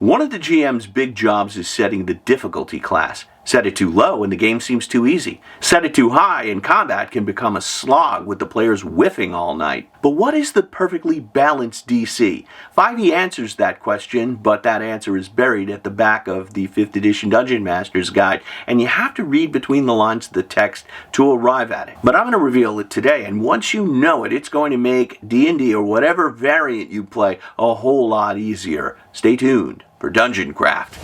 One of the GM's big jobs is setting the difficulty class. Set it too low and the game seems too easy. Set it too high and combat can become a slog with the players whiffing all night. But what is the perfectly balanced DC? 5e answers that question, but that answer is buried at the back of the 5th edition Dungeon Master's Guide, and you have to read between the lines of the text to arrive at it. But I'm going to reveal it today, and once you know it, it's going to make D&D or whatever variant you play a whole lot easier. Stay tuned for Dungeon Craft.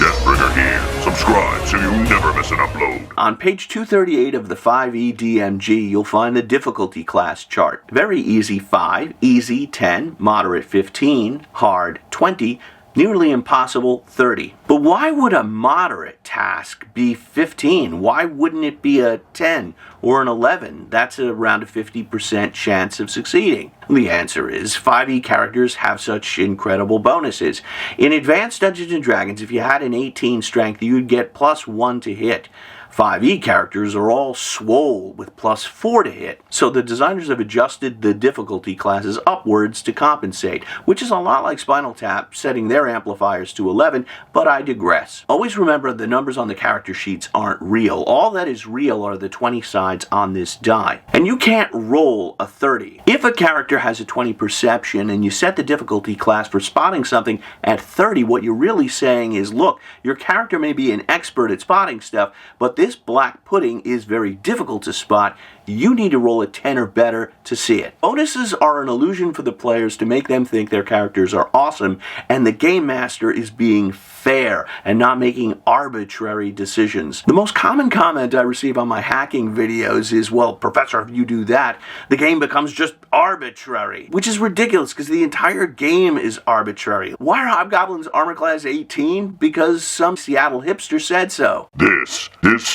Deathbringer here. Subscribe so you never miss an upload. On page 238 of the 5e DMG, you'll find the difficulty class chart. Very easy 5, easy 10, moderate 15, hard 20, nearly impossible 30. But why would a moderate task be 15? Why wouldn't it be a 10 or an 11? That's around a 50% chance of succeeding. The answer is 5e characters have such incredible bonuses. In Advanced Dungeons & Dragons, if you had an 18 strength, you'd get +1 to hit. 5e characters are all swole with +4 to hit, so the designers have adjusted the difficulty classes upwards to compensate, which is a lot like Spinal Tap setting their amplifiers to 11, but I digress. Always remember the numbers on the character sheets aren't real. All that is real are the 20 sides on this die. And you can't roll a 30. If a character has a 20 perception and you set the difficulty class for spotting something at 30, what you're really saying is, look, your character may be an expert at spotting stuff, but this black pudding is very difficult to spot. You need to roll a 10 or better to see it. Bonuses are an illusion for the players to make them think their characters are awesome, and the Game Master is being fair and not making arbitrary decisions. The most common comment I receive on my hacking videos is, well, Professor, if you do that, the game becomes just arbitrary. Which is ridiculous, because the entire game is arbitrary. Why are Hobgoblins armor class 18? Because some Seattle hipster said so. This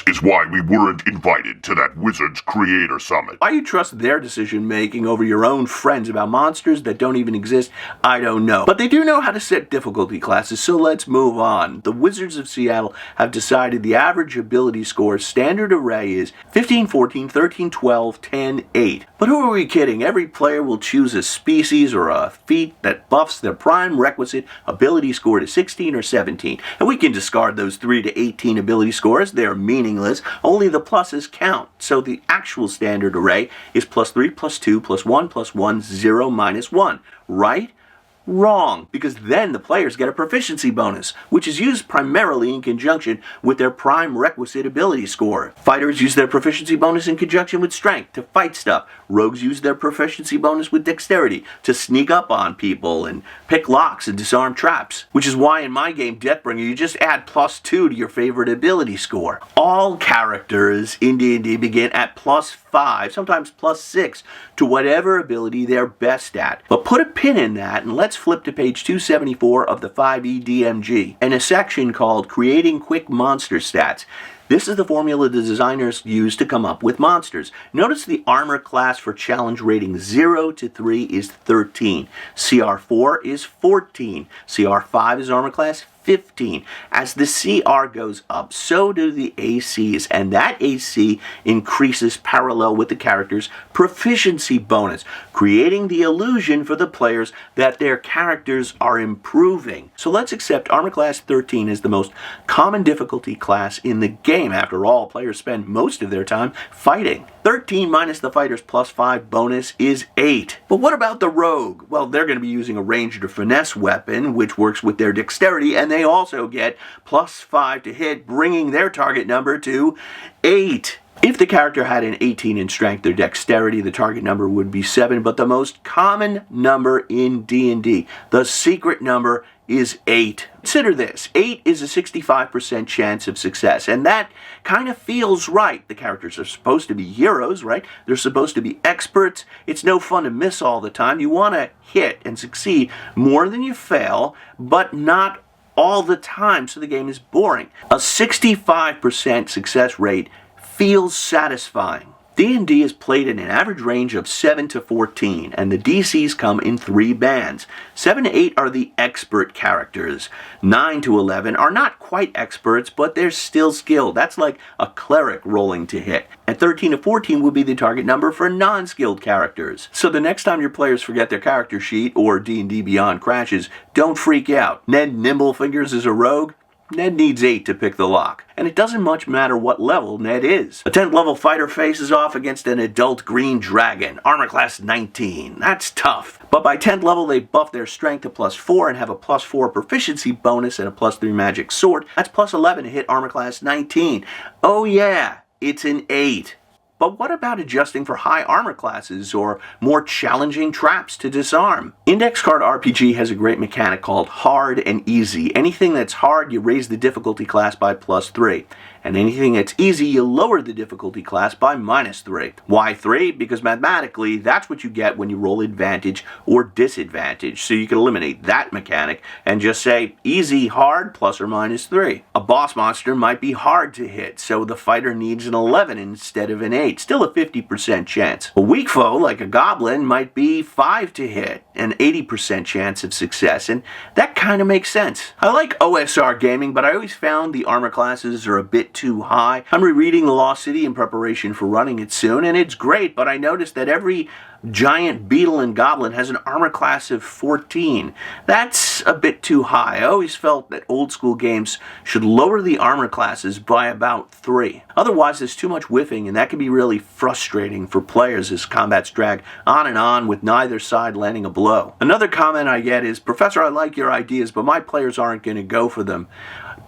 is why we weren't invited to that Wizards Creator Summit. Why you trust their decision-making over your own friends about monsters that don't even exist, I don't know. But they do know how to set difficulty classes, so let's move on. The Wizards of Seattle have decided the average ability score standard array is 15, 14, 13, 12, 10, 8. But who are we kidding? Every player will choose a species or a feat that buffs their prime requisite ability score to 16 or 17. And we can discard those 3 to 18 ability scores. They're meaningless. Only the pluses count. So the actual standard array is +3, +2, +1, +1, 0, -1. Right? Wrong, because then the players get a proficiency bonus, which is used primarily in conjunction with their prime requisite ability score. Fighters use their proficiency bonus in conjunction with strength to fight stuff. Rogues use their proficiency bonus with dexterity to sneak up on people and pick locks and disarm traps. Which is why in my game Deathbringer you just add +2 to your favorite ability score. All characters in D&D begin at +5, sometimes +6, to whatever ability they're best at. But put a pin in that and let's flip to page 274 of the 5e DMG and a section called Creating Quick Monster Stats. This is the formula the designers use to come up with monsters. Notice the armor class for challenge rating 0 to 3 is 13. CR4 is 14. CR5 is armor class 15. As the CR goes up, so do the ACs, and that AC increases parallel with the character's proficiency bonus, creating the illusion for the players that their characters are improving. So let's accept armor class 13 as the most common difficulty class in the game. After all, players spend most of their time fighting. 13 minus the fighter's +5 bonus is 8. But what about the rogue? Well, they're going to be using a ranged or finesse weapon, which works with their dexterity, and they also get +5 to hit, bringing their target number to 8. If the character had an 18 in strength or dexterity, the target number would be 7, but the most common number in D&D, the secret number, is 8. Consider this. 8 is a 65% chance of success, and that kind of feels right. The characters are supposed to be heroes, right? They're supposed to be experts. It's no fun to miss all the time. You want to hit and succeed more than you fail, but not all the time, so the game is boring. A 65% success rate feels satisfying. D&D is played in an average range of 7 to 14, and the DCs come in 3 bands. 7 to 8 are the expert characters. 9 to 11 are not quite experts, but they're still skilled. That's like a cleric rolling to hit. And 13 to 14 would be the target number for non-skilled characters. So the next time your players forget their character sheet or D&D Beyond crashes, don't freak out. Ned Nimblefingers is a rogue. Ned needs 8 to pick the lock, and it doesn't much matter what level Ned is. A 10th level fighter faces off against an adult green dragon, armor class 19. That's tough. But by 10th level they buff their strength to +4 and have a +4 proficiency bonus and a +3 magic sword. That's +11 to hit armor class 19. Oh yeah, it's an 8. But what about adjusting for high armor classes or more challenging traps to disarm? Index Card RPG has a great mechanic called hard and easy. Anything that's hard, you raise the difficulty class by +3. And anything that's easy, you lower the difficulty class by -3. Why 3? Because mathematically, that's what you get when you roll advantage or disadvantage. So you can eliminate that mechanic and just say easy, hard, ±3. A boss monster might be hard to hit, so the fighter needs an 11 instead of an 8. Still a 50% chance. A weak foe, like a goblin, might be 5 to hit, an 80% chance of success, and that kind of makes sense. I like OSR gaming, but I always found the armor classes are a bit too high. I'm rereading The Lost City in preparation for running it soon, and it's great, but I noticed that every giant beetle and goblin has an armor class of 14. That's a bit too high. I always felt that old school games should lower the armor classes by about 3. Otherwise, there's too much whiffing, and that can be really frustrating for players as combats drag on and on with neither side landing a blow. Another comment I get is, Professor, I like your ideas, but my players aren't going to go for them.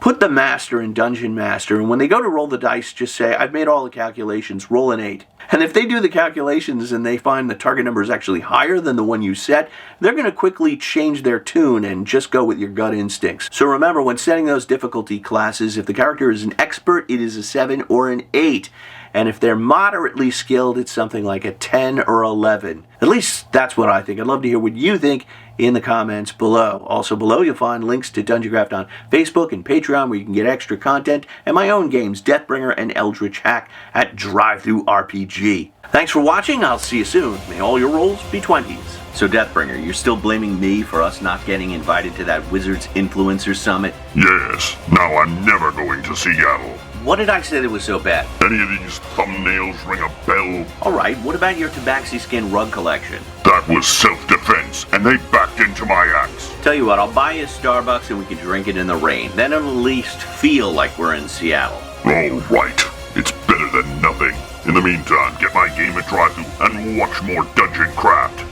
Put the master in Dungeon Master, and when they go to roll the dice, just say, I've made all the calculations, roll an 8. And if they do the calculations and they find the target number is actually higher than the one you set, they're going to quickly change their tune and just go with your gut instincts. So remember, when setting those difficulty classes, if the character is an expert, it is a 7 or an 8. And if they're moderately skilled, it's something like a 10 or 11. At least that's what I think. I'd love to hear what you think in the comments below. Also below you'll find links to Dungeoncraft on Facebook and Patreon where you can get extra content, and my own games, Deathbringer and Eldritch Hack at DriveThruRPG. Thanks for watching. I'll see you soon. May all your rolls be 20s. So Deathbringer, you're still blaming me for us not getting invited to that Wizards Influencer Summit? Yes, now I'm never going to Seattle. What did I say that was so bad? Any of these thumbnails ring a bell? Alright, what about your Tabaxi Skin rug collection? That was self-defense, and they backed into my axe. Tell you what, I'll buy you a Starbucks and we can drink it in the rain. Then it'll at least feel like we're in Seattle. Oh, right. It's better than nothing. In the meantime, get my game at DriveThru and watch more Dungeoncraft.